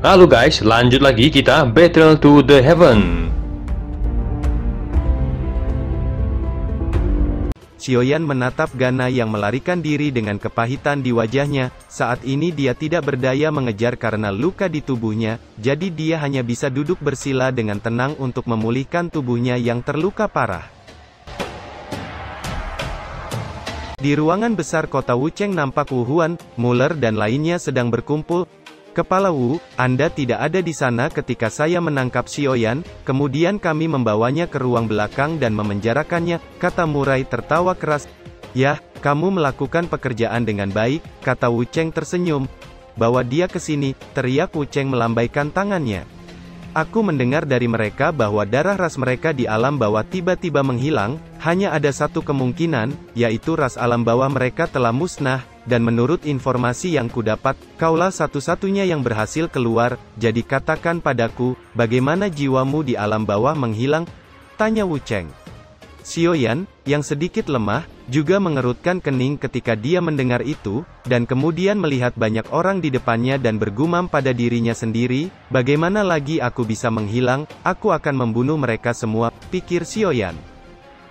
Halo guys, lanjut lagi kita Battle to the Heaven. Xiaoyan menatap Gana yang melarikan diri dengan kepahitan di wajahnya. Saat ini dia tidak berdaya mengejar karena luka di tubuhnya, jadi dia hanya bisa duduk bersila dengan tenang untuk memulihkan tubuhnya yang terluka parah. Di ruangan besar kota Wucheng nampak Wu Huan, Muller dan lainnya sedang berkumpul. Kepala Wu, Anda tidak ada di sana ketika saya menangkap Xiaoyan, kemudian kami membawanya ke ruang belakang dan memenjarakannya, kata Murai tertawa keras. Yah, kamu melakukan pekerjaan dengan baik, kata Wu Cheng tersenyum. Bawa dia ke sini, teriak Wu Cheng melambaikan tangannya. Aku mendengar dari mereka bahwa darah ras mereka di alam bawah tiba-tiba menghilang, hanya ada satu kemungkinan, yaitu ras alam bawah mereka telah musnah, dan menurut informasi yang kudapat, kaulah satu-satunya yang berhasil keluar, jadi katakan padaku, bagaimana jiwamu di alam bawah menghilang? Tanya Wu Cheng. Xiaoyan, yang sedikit lemah, juga mengerutkan kening ketika dia mendengar itu, dan kemudian melihat banyak orang di depannya dan bergumam pada dirinya sendiri, bagaimana lagi aku bisa menghilang, aku akan membunuh mereka semua, pikir Xiaoyan.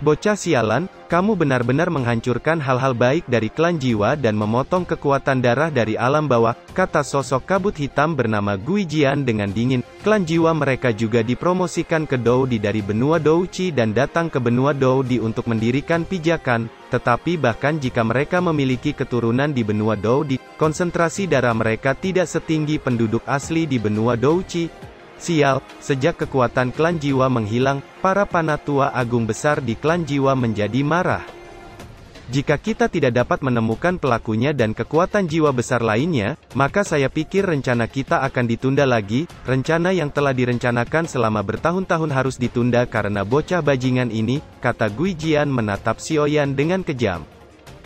Bocah sialan, kamu benar-benar menghancurkan hal-hal baik dari klan jiwa dan memotong kekuatan darah dari alam bawah, kata sosok kabut hitam bernama Gui Jian dengan dingin. Klan jiwa mereka juga dipromosikan ke Doudi dari benua Douchi dan datang ke benua Doudi untuk mendirikan pijakan, tetapi bahkan jika mereka memiliki keturunan di benua Doudi, konsentrasi darah mereka tidak setinggi penduduk asli di benua Douchi. Sial, sejak kekuatan klan jiwa menghilang, para panatua agung besar di klan jiwa menjadi marah. Jika kita tidak dapat menemukan pelakunya dan kekuatan jiwa besar lainnya, maka saya pikir rencana kita akan ditunda lagi, rencana yang telah direncanakan selama bertahun-tahun harus ditunda karena bocah bajingan ini, kata Gui Jian menatap Xiaoyan dengan kejam.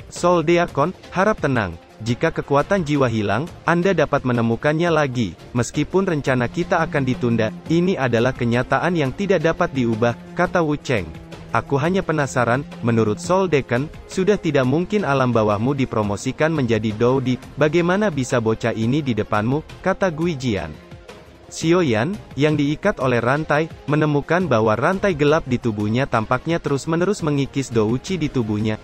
Soldeakon, harap tenang. Jika kekuatan jiwa hilang, Anda dapat menemukannya lagi. Meskipun rencana kita akan ditunda, ini adalah kenyataan yang tidak dapat diubah, kata Wu Cheng. Aku hanya penasaran, menurut Soldeken, sudah tidak mungkin alam bawahmu dipromosikan menjadi Doudi, bagaimana bisa bocah ini di depanmu, kata Gui Jian. Xiaoyan, yang diikat oleh rantai, menemukan bahwa rantai gelap di tubuhnya tampaknya terus-menerus mengikis Douchi di tubuhnya.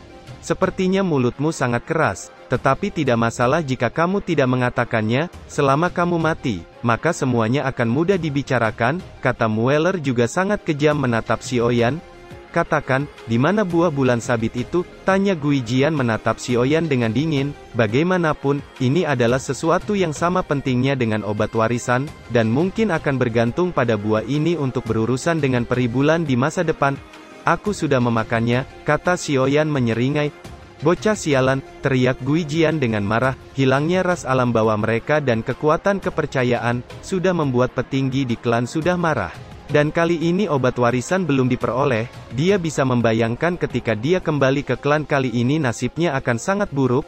Sepertinya mulutmu sangat keras, tetapi tidak masalah jika kamu tidak mengatakannya, selama kamu mati, maka semuanya akan mudah dibicarakan, kata Mueller juga sangat kejam menatap Xiaoyan. Katakan, di mana buah bulan sabit itu? Tanya Gui Jian menatap Xiaoyan dengan dingin. Bagaimanapun, ini adalah sesuatu yang sama pentingnya dengan obat warisan, dan mungkin akan bergantung pada buah ini untuk berurusan dengan peri bulan di masa depan. Aku sudah memakannya, kata Xiaoyan menyeringai. Bocah sialan, teriak Gui Jian dengan marah, hilangnya ras alam bawah mereka dan kekuatan kepercayaan, sudah membuat petinggi di klan sudah marah. Dan kali ini obat warisan belum diperoleh, dia bisa membayangkan ketika dia kembali ke klan kali ini nasibnya akan sangat buruk.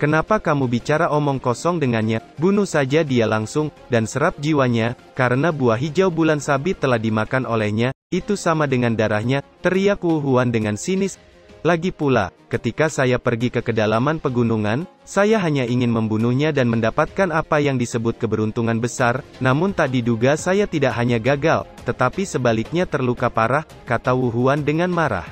Kenapa kamu bicara omong kosong dengannya? Bunuh saja dia langsung, dan serap jiwanya, karena buah hijau bulan sabit telah dimakan olehnya, itu sama dengan darahnya, teriak Wu Huan dengan sinis. Lagi pula, ketika saya pergi ke kedalaman pegunungan, saya hanya ingin membunuhnya dan mendapatkan apa yang disebut keberuntungan besar, namun tak diduga saya tidak hanya gagal, tetapi sebaliknya terluka parah, kata Wu Huan dengan marah.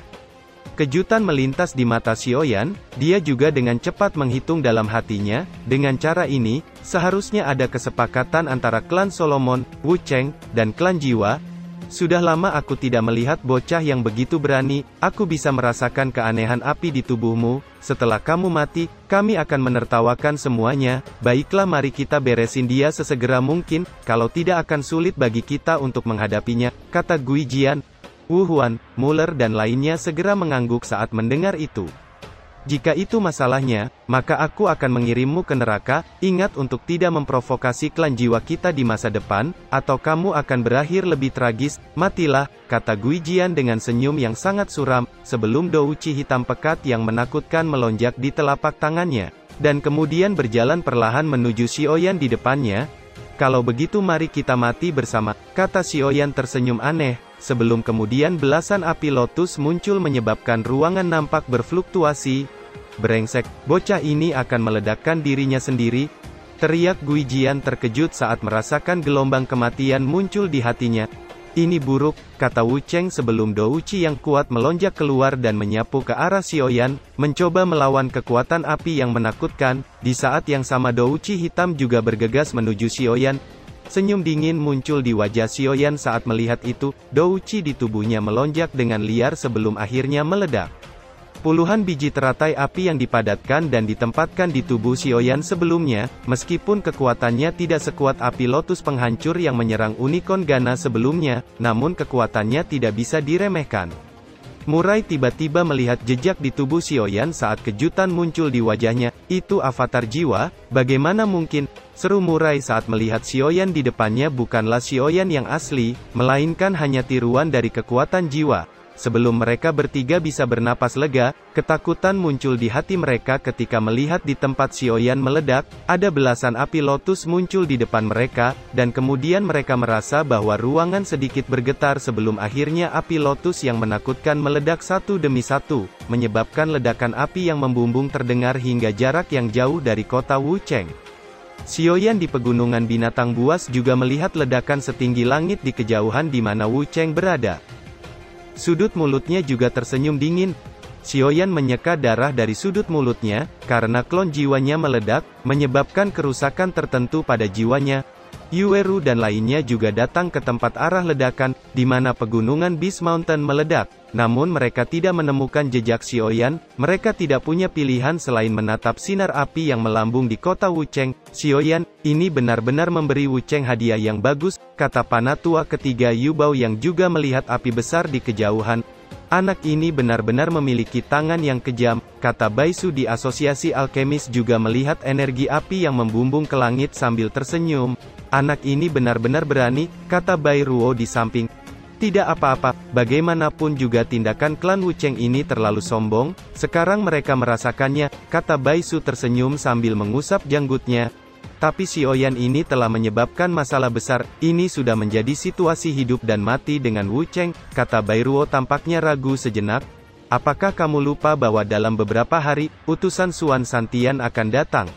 Kejutan melintas di mata Xiaoyan, dia juga dengan cepat menghitung dalam hatinya, dengan cara ini, seharusnya ada kesepakatan antara klan Solomon, Wu Cheng, dan klan jiwa. Sudah lama aku tidak melihat bocah yang begitu berani, aku bisa merasakan keanehan api di tubuhmu, setelah kamu mati, kami akan menertawakan semuanya, baiklah mari kita beresin dia sesegera mungkin, kalau tidak akan sulit bagi kita untuk menghadapinya, kata Gui Jian. Wu Huan, Muller dan lainnya segera mengangguk saat mendengar itu. Jika itu masalahnya, maka aku akan mengirimmu ke neraka, ingat untuk tidak memprovokasi klan jiwa kita di masa depan, atau kamu akan berakhir lebih tragis, matilah, kata Gui Jian dengan senyum yang sangat suram, sebelum Douchi hitam pekat yang menakutkan melonjak di telapak tangannya, dan kemudian berjalan perlahan menuju Xiaoyan di depannya. Kalau begitu mari kita mati bersama, kata Xiaoyan tersenyum aneh. Sebelum kemudian belasan api lotus muncul menyebabkan ruangan nampak berfluktuasi. Brengsek, bocah ini akan meledakkan dirinya sendiri. Teriak Gui Jian terkejut saat merasakan gelombang kematian muncul di hatinya. Ini buruk, kata Wu Cheng sebelum Douci yang kuat melonjak keluar dan menyapu ke arah Xiaoyan, mencoba melawan kekuatan api yang menakutkan. Di saat yang sama Douci hitam juga bergegas menuju Xiaoyan. Senyum dingin muncul di wajah Xiaoyan saat melihat itu. Douci di tubuhnya melonjak dengan liar sebelum akhirnya meledak. Puluhan biji teratai api yang dipadatkan dan ditempatkan di tubuh Xiaoyan sebelumnya, meskipun kekuatannya tidak sekuat api lotus penghancur yang menyerang unicorn Gana sebelumnya, namun kekuatannya tidak bisa diremehkan. Murai tiba-tiba melihat jejak di tubuh Xiaoyan saat kejutan muncul di wajahnya. Itu avatar jiwa, bagaimana mungkin? Seru Murai saat melihat Xiaoyan di depannya bukanlah Xiaoyan yang asli, melainkan hanya tiruan dari kekuatan jiwa. Sebelum mereka bertiga bisa bernapas lega, ketakutan muncul di hati mereka ketika melihat di tempat Xiaoyan meledak, ada belasan api lotus muncul di depan mereka, dan kemudian mereka merasa bahwa ruangan sedikit bergetar sebelum akhirnya api lotus yang menakutkan meledak satu demi satu, menyebabkan ledakan api yang membumbung terdengar hingga jarak yang jauh dari kota Wu Cheng. Xiaoyan di pegunungan binatang buas juga melihat ledakan setinggi langit di kejauhan di mana Wu Cheng berada. Sudut mulutnya juga tersenyum dingin. Xiaoyan menyeka darah dari sudut mulutnya, karena klon jiwanya meledak, menyebabkan kerusakan tertentu pada jiwanya. Yueru dan lainnya juga datang ke tempat arah ledakan, di mana pegunungan Beast Mountain meledak. Namun mereka tidak menemukan jejak Xiaoyan, mereka tidak punya pilihan selain menatap sinar api yang melambung di kota Wu Cheng. Xiaoyan, ini benar-benar memberi Wu Cheng hadiah yang bagus, kata panatua ketiga Yubao yang juga melihat api besar di kejauhan. Anak ini benar-benar memiliki tangan yang kejam, kata Baisu di Asosiasi Alkemis juga melihat energi api yang membumbung ke langit sambil tersenyum. Anak ini benar-benar berani, kata Bai Ruo di samping. Tidak apa-apa, bagaimanapun juga tindakan klan Wu Cheng ini terlalu sombong, sekarang mereka merasakannya, kata Baisu tersenyum sambil mengusap janggutnya. Tapi Xiaoyan ini telah menyebabkan masalah besar, ini sudah menjadi situasi hidup dan mati dengan Wu Cheng, kata Bai Ruo tampaknya ragu sejenak. Apakah kamu lupa bahwa dalam beberapa hari, utusan Xuan Santian akan datang?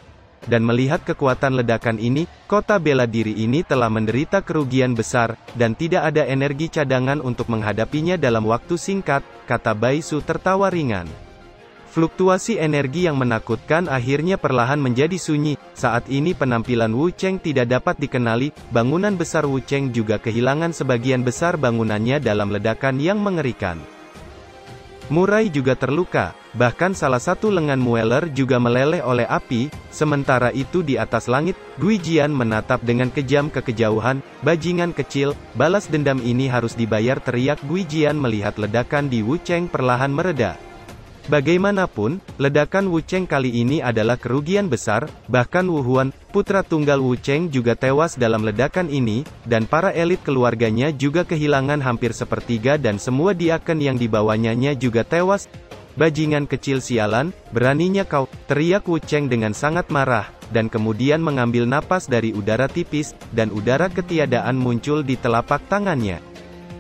Dan melihat kekuatan ledakan ini, kota bela diri ini telah menderita kerugian besar, dan tidak ada energi cadangan untuk menghadapinya dalam waktu singkat, kata Baisu tertawa ringan. Fluktuasi energi yang menakutkan akhirnya perlahan menjadi sunyi. Saat ini penampilan Wu Cheng tidak dapat dikenali, bangunan besar Wu Cheng juga kehilangan sebagian besar bangunannya dalam ledakan yang mengerikan. Murai juga terluka, bahkan salah satu lengan Mueller juga meleleh oleh api. Sementara itu di atas langit, Gui Jian menatap dengan kejam ke kejauhan. Bajingan kecil, balas dendam ini harus dibayar, teriak Gui Jian melihat ledakan di Wu Cheng perlahan mereda. Bagaimanapun, ledakan Wu Cheng kali ini adalah kerugian besar, bahkan Wu Huan, putra tunggal Wu Cheng juga tewas dalam ledakan ini, dan para elit keluarganya juga kehilangan hampir sepertiga dan semua diaken yang dibawanya juga tewas. Bajingan kecil sialan, beraninya kau, teriak Wu Cheng dengan sangat marah, dan kemudian mengambil napas dari udara tipis, dan udara ketiadaan muncul di telapak tangannya.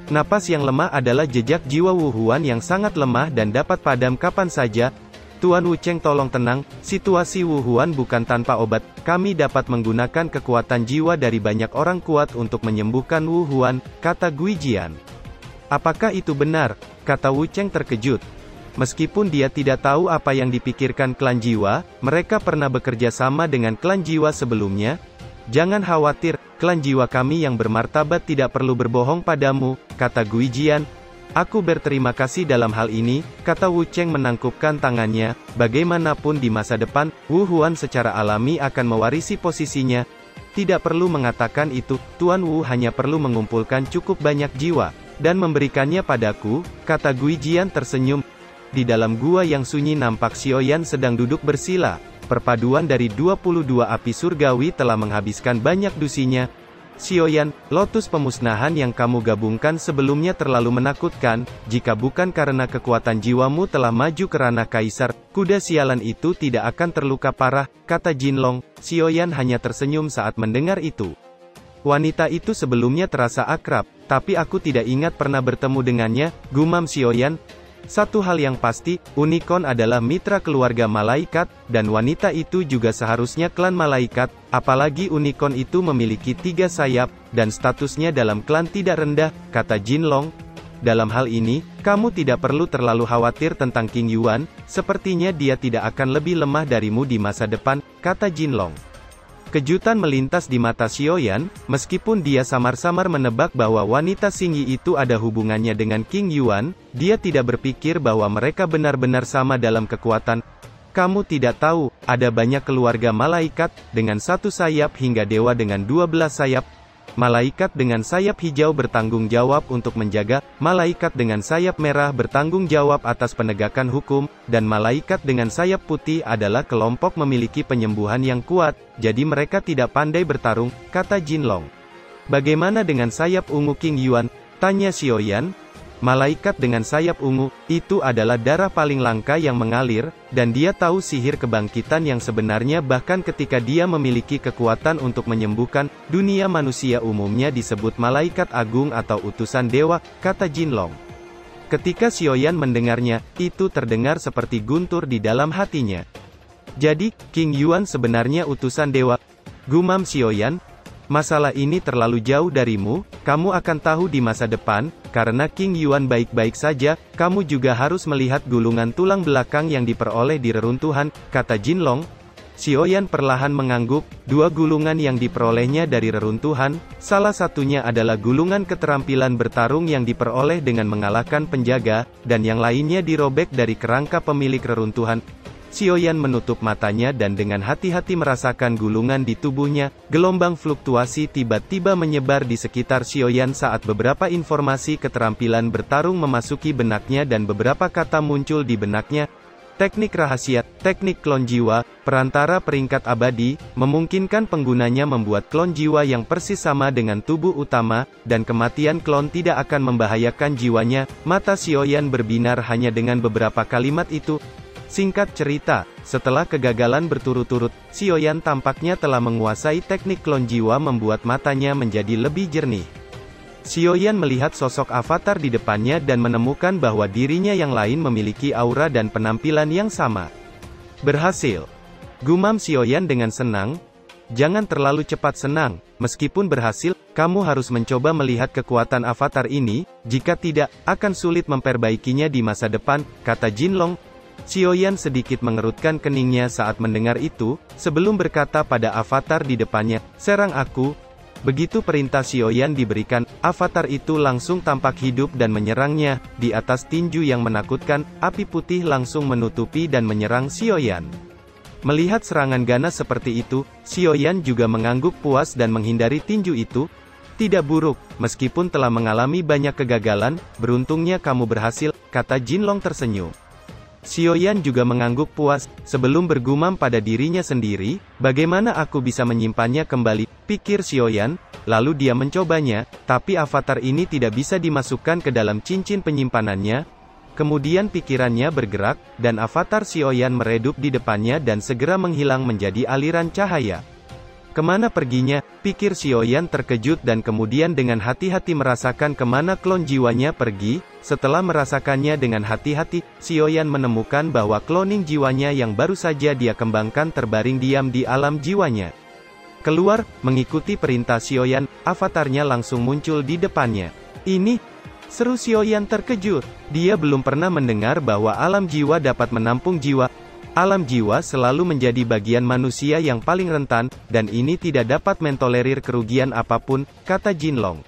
Napas yang lemah adalah jejak jiwa Wu Huan yang sangat lemah dan dapat padam kapan saja. Tuan Wu Cheng tolong tenang, situasi Wu Huan bukan tanpa obat, kami dapat menggunakan kekuatan jiwa dari banyak orang kuat untuk menyembuhkan Wu Huan, kata Gui Jian. Apakah itu benar? Kata Wu Cheng terkejut. Meskipun dia tidak tahu apa yang dipikirkan klan jiwa, mereka pernah bekerja sama dengan klan jiwa sebelumnya. Jangan khawatir, klan jiwa kami yang bermartabat tidak perlu berbohong padamu, kata Gui Jian. Aku berterima kasih dalam hal ini, kata Wu Cheng menangkupkan tangannya. Bagaimanapun di masa depan, Wu Huan secara alami akan mewarisi posisinya. Tidak perlu mengatakan itu, Tuan Wu hanya perlu mengumpulkan cukup banyak jiwa, dan memberikannya padaku, kata Gui Jian tersenyum. Di dalam gua yang sunyi nampak Xiaoyan sedang duduk bersila. Perpaduan dari 22 api surgawi telah menghabiskan banyak dusinya. Xiaoyan, lotus pemusnahan yang kamu gabungkan sebelumnya terlalu menakutkan, jika bukan karena kekuatan jiwamu telah maju ke ranah kaisar, kuda sialan itu tidak akan terluka parah, kata Jinlong. Xiaoyan hanya tersenyum saat mendengar itu. Wanita itu sebelumnya terasa akrab, tapi aku tidak ingat pernah bertemu dengannya, gumam Xiaoyan. Satu hal yang pasti, unicorn adalah mitra keluarga malaikat, dan wanita itu juga seharusnya klan malaikat, apalagi unicorn itu memiliki 3 sayap, dan statusnya dalam klan tidak rendah, kata Jinlong. Dalam hal ini, kamu tidak perlu terlalu khawatir tentang King Yuan, sepertinya dia tidak akan lebih lemah darimu di masa depan, kata Jinlong. Kejutan melintas di mata Xiaoyan, meskipun dia samar-samar menebak bahwa wanita Xingyi itu ada hubungannya dengan King Yuan, dia tidak berpikir bahwa mereka benar-benar sama dalam kekuatan. Kamu tidak tahu, ada banyak keluarga malaikat, dengan 1 sayap hingga dewa dengan 12 sayap. Malaikat dengan sayap hijau bertanggung jawab untuk menjaga, malaikat dengan sayap merah bertanggung jawab atas penegakan hukum, dan malaikat dengan sayap putih adalah kelompok memiliki penyembuhan yang kuat, jadi mereka tidak pandai bertarung, kata Jinlong. Bagaimana dengan sayap ungu King Yuan? Tanya Xiaoyan. Malaikat dengan sayap ungu, itu adalah darah paling langka yang mengalir, dan dia tahu sihir kebangkitan yang sebenarnya bahkan ketika dia memiliki kekuatan untuk menyembuhkan, dunia manusia umumnya disebut malaikat agung atau utusan dewa, kata Jinlong. Ketika Xiaoyan mendengarnya, itu terdengar seperti guntur di dalam hatinya. Jadi, King Yuan sebenarnya utusan dewa, gumam Xiaoyan. Masalah ini terlalu jauh darimu, kamu akan tahu di masa depan, karena King Yuan baik-baik saja, kamu juga harus melihat gulungan tulang belakang yang diperoleh di reruntuhan, kata Jinlong. Xiaoyan perlahan mengangguk, 2 gulungan yang diperolehnya dari reruntuhan, salah satunya adalah gulungan keterampilan bertarung yang diperoleh dengan mengalahkan penjaga, dan yang lainnya dirobek dari kerangka pemilik reruntuhan. Xiaoyan menutup matanya dan dengan hati-hati merasakan gulungan di tubuhnya, gelombang fluktuasi tiba-tiba menyebar di sekitar Xiaoyan saat beberapa informasi keterampilan bertarung memasuki benaknya dan beberapa kata muncul di benaknya. Teknik rahasia, teknik klon jiwa, perantara peringkat abadi, memungkinkan penggunanya membuat klon jiwa yang persis sama dengan tubuh utama, dan kematian klon tidak akan membahayakan jiwanya. Mata Xiaoyan berbinar hanya dengan beberapa kalimat itu. Singkat cerita, setelah kegagalan berturut-turut, Xiaoyan tampaknya telah menguasai teknik klon jiwa membuat matanya menjadi lebih jernih. Xiaoyan melihat sosok avatar di depannya dan menemukan bahwa dirinya yang lain memiliki aura dan penampilan yang sama. Berhasil. Gumam Xiaoyan dengan senang. Jangan terlalu cepat senang, meskipun berhasil, kamu harus mencoba melihat kekuatan avatar ini, jika tidak, akan sulit memperbaikinya di masa depan, kata Jinlong. Xiaoyan sedikit mengerutkan keningnya saat mendengar itu, sebelum berkata pada avatar di depannya, serang aku. Begitu perintah Xiaoyan diberikan, avatar itu langsung tampak hidup dan menyerangnya. Di atas tinju yang menakutkan, api putih langsung menutupi dan menyerang Xiaoyan. Melihat serangan ganas seperti itu, Xiaoyan juga mengangguk puas dan menghindari tinju itu. Tidak buruk, meskipun telah mengalami banyak kegagalan, beruntungnya kamu berhasil, kata Jinlong tersenyum. Xiaoyan juga mengangguk puas, sebelum bergumam pada dirinya sendiri, bagaimana aku bisa menyimpannya kembali, pikir Xiaoyan, lalu dia mencobanya, tapi avatar ini tidak bisa dimasukkan ke dalam cincin penyimpanannya. Kemudian pikirannya bergerak, dan avatar Xiaoyan meredup di depannya dan segera menghilang menjadi aliran cahaya. Kemana perginya, pikir Xiaoyan terkejut dan kemudian dengan hati-hati merasakan kemana klon jiwanya pergi. Setelah merasakannya dengan hati-hati, Xiaoyan menemukan bahwa cloning jiwanya yang baru saja dia kembangkan terbaring diam di alam jiwanya. Keluar, mengikuti perintah Xiaoyan, avatarnya langsung muncul di depannya. Ini, seru Xiaoyan terkejut. Dia belum pernah mendengar bahwa alam jiwa dapat menampung jiwa. Alam jiwa selalu menjadi bagian manusia yang paling rentan, dan ini tidak dapat mentolerir kerugian apapun, kata Jinlong.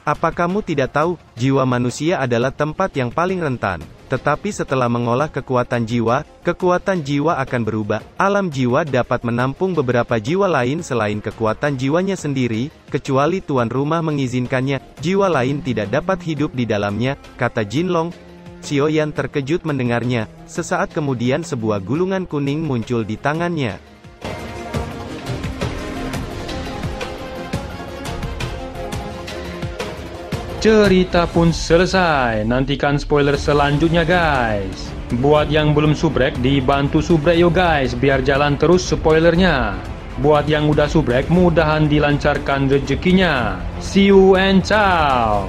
Apa kamu tidak tahu, jiwa manusia adalah tempat yang paling rentan. Tetapi setelah mengolah kekuatan jiwa akan berubah. Alam jiwa dapat menampung beberapa jiwa lain selain kekuatan jiwanya sendiri, kecuali tuan rumah mengizinkannya, jiwa lain tidak dapat hidup di dalamnya, kata Jinlong. Xiaoyan terkejut mendengarnya. Sesaat kemudian sebuah gulungan kuning muncul di tangannya. Cerita pun selesai. Nantikan spoiler selanjutnya guys. Buat yang belum subrek, dibantu subrek yo guys, biar jalan terus spoilernya. Buat yang udah subrek, mudahan dilancarkan rezekinya. See you and ciao.